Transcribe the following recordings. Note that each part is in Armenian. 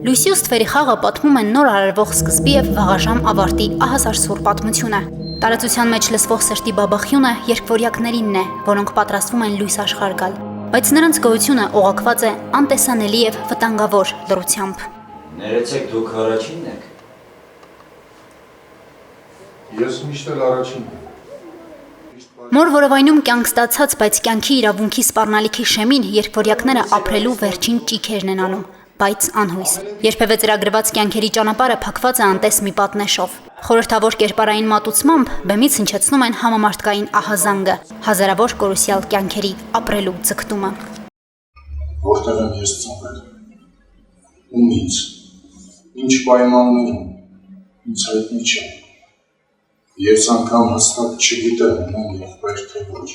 Լույսի ու ստվերի խաղը պատմում են նոր արարվող սկզբի և վաղաժամ ավարտի ահասարսուռ պատմությունը։ Տարածության մեջ լսվող սրտի բաբախյունը երկվորյակներինն է, որոնք պատրաստվում են լույս աշխարհ գալ, բայց նրանց գոյությունը օղակված է անտեսանելի և վտանգավոր լռությամբ։ Ներեցեք, դուք առաջինն եք։ Ես միշտ էլ առաջինն եմ։ Մոր որովայնում կյանք ստացած, բայց կյանքի իրավունքի սպառնալիքի շեմին երկվորյակները ապրելու վերջին ճիգերն են անում, բայց անհույս։ Երբևէ ծրագրված կյանքերի ճանապարհը փակված է անտես մի պատնեշով։ Խորհրդավոր կերպարային մատուցմամբ բեմից հնչեցնում են համամարտկային ահազանգը, հազարավոր կորուսյալ կյանքերի ապրելու ձգտումը։ Որտեղ եմ ես ծնվել։ Ում ինձ։ Ինչ պայմաններում։ Ինձ հայտնի չէ։ Ես անգամ հստակ չգիտեմ ում եղբայր թե ոչ։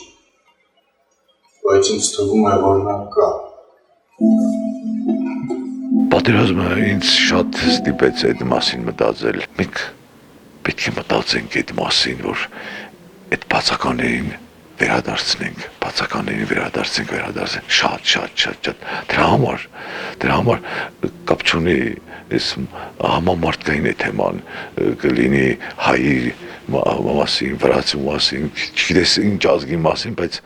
Բայց ինձ թվում է, որ նա կա։ Պատերազմը ինձ շատ ստիպեց այդ մասին մտածել։ Մենք պետք է մտածենք այդ մասին, որ այդ բացականներին վերադարձնենք, շատ։ Դրա համար կապ չունի այս համամարտկային է թեման, կլինի հայի մասին, վրացի մասին, չգիտես ինչ ազգի մասին, բայց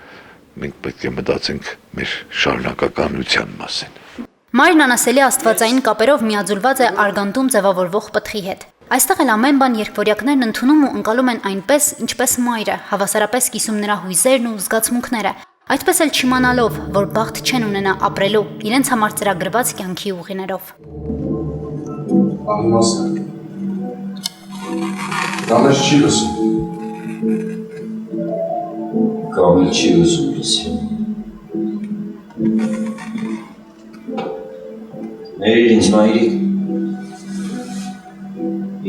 մենք պետք է մտածենք մեր շարունակականության մասին։ Մայրն անասելի աստվածային կապերով միաձուլված է արգանդում ձևավորվող պտղի հետ։ Այստեղ էլ ամեն բան երկվորյակներն ընդունում ու ընկալում են այնպես, ինչպես մայրը, հավասարապես կիսում նրա հույզերն ու զգացմունքները, այդպես էլ չիմանալով, որ բախտ չեն ունենա ապրելու իրենց համար ծրագրված կյանքի ուղիներով։ Անիմաստ է։ Կամ ես չի լսում։ Կամ էլ չի ուզում լսի։ Ներիր ինձ մայրիկ,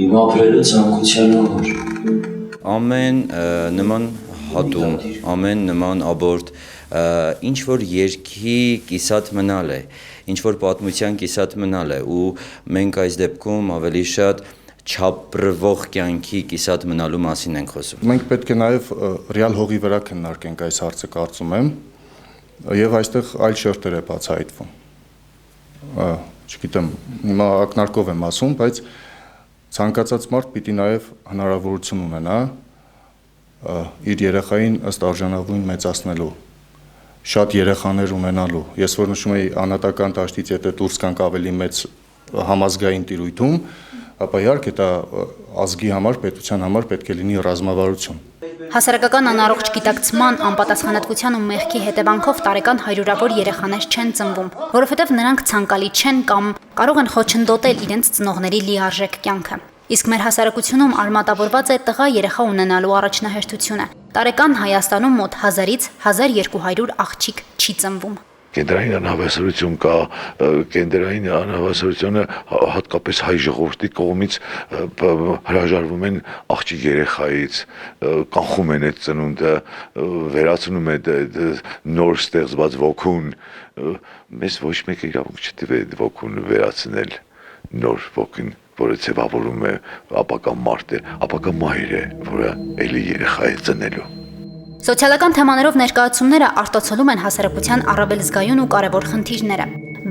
իմ ապրելու ցանկության համար։ Ամեն նման հատում, ամեն նման աբորտ, ինչ որ երկի կիսատ մնալ է, ինչ որ պատմության կիսատ մնալ է, ու մենք այս դեպքում ավելի շատ չապրվող կյանքի կիսատ մնալու մասին ենք խոսում։ Մենք պետք է նաև ռեալ հողի վրա քննարկենք այս հարցը, կարծում եմ, եւ այստեղ այլ շերտեր է բացահայտվում։ Չգիտեմ, հիմա ակնարկով եմ ասում, բայց ցանկացած մարդ պիտի նաև հնարավորություն ունենա իր երեխային ըստ արժանավուն մեծացնելու, շատ երեխաներ ունենալու։ Ես որ նշում եի անհատական դաշտից եթե դուրս կանք ավելի մեծ համազգային տիրույթում, ապա իհարկե դա ազգի համար, պետության համար պետք է լինի ռազմավարություն։ Հասարակական անառողջ գիտակցման, անպատասխանատվության ու մեղքի հետևանքով տարեկան հարյուրավոր երեխաներ չեն ծնվում, որովհետև նրանք ցանկալի չեն կամ կարող են խոչընդոտել իրենց ծնողների լիարժեք կյանքը։ Իսկ մեր հասարակությունում արմատավորված է տղա երեխա ունենալու առաջնահերթությունը։ Տարեկան Հայաստանում մոտ 1000-ից 1200 աղջիկ չի ծնվում։ Կենտրային անհավասարություն կա, կենտրային անհավասարությունը հատկապես հայ ժողովրդի կողմից հրաժարվում են աղջիկ երեխայից, կանխում են այդ ծնունդը, վերացնում է նոր ստեղծված ոգուն, մեզ ոչ մեկը իրավունք չտվի այդ ոգուն վերացնել, նոր ոգուն, որը ձևավորում է ապագա մարդը, ապագա մայր է, որը էլի երեխա է ծնելու։ Սոցիալական թեմաներով ներկայացումները արտացոլում են հասարակության առավել զգայուն ու կարևոր խնդիրները։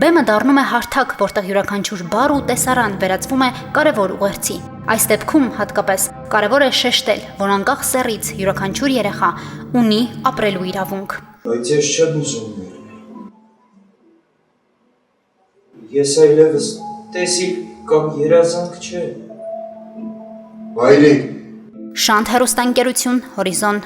Բեմը դառնում է հարթակ, որտեղ յուրաքանչյուր բառ ու տեսարան վերածվում է կարևոր ուղերձի։ Այս դեպքում հատկապես կարևոր է շեշտել, որ անկախ սեռից յուրաքանչյուր երեխա ունի ապրելու իրավունք։ Բայց ես չեմ ուզում։ Ես այլևս տեսիլ կամ երազանք չէ։ Վայրիկ։ Շանթ հեռուստաընկերություն, Հորիզոն։